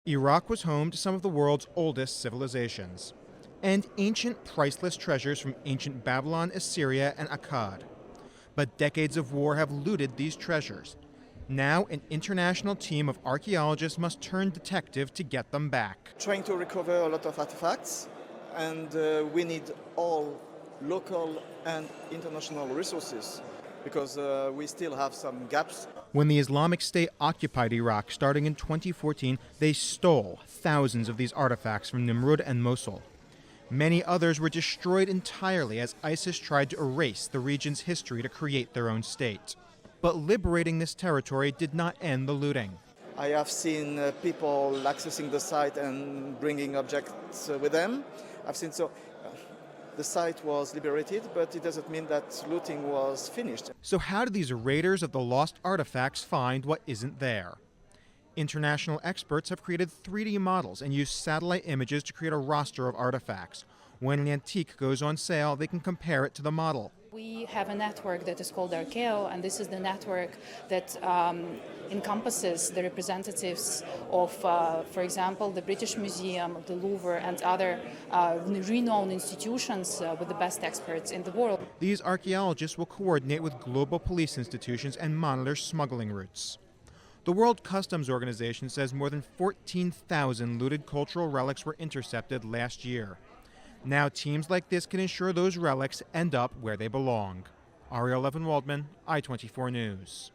Iraq was home to some of the world's oldest civilizations, and ancient priceless treasures from ancient Babylon, Assyria, and Akkad. But decades of war have looted these treasures. Now an international team of archaeologists must turn detective to get them back. Trying to recover a lot of artifacts, and we need all local and international resources because we still have some gaps. When the Islamic State occupied Iraq starting in 2014, they stole thousands of these artifacts from Nimrud and Mosul. Many others were destroyed entirely as ISIS tried to erase the region's history to create their own state. But liberating this territory did not end the looting. I have seen people accessing the site and bringing objects with them. The site was liberated, but it doesn't mean that looting was finished. So how do these raiders of the lost artifacts find what isn't there? International experts have created 3D models and used satellite images to create a roster of artifacts. When an antique goes on sale, they can compare it to the model. We have a network that is called Archeo, and this is the network that encompasses the representatives of, for example, the British Museum, the Louvre, and other renowned institutions with the best experts in the world. These archaeologists will coordinate with global police institutions and monitor smuggling routes. The World Customs Organization says more than 14,000 looted cultural relics were intercepted last year. Now teams like this can ensure those relics end up where they belong. Ariel Levin-Waldman, I-24 News.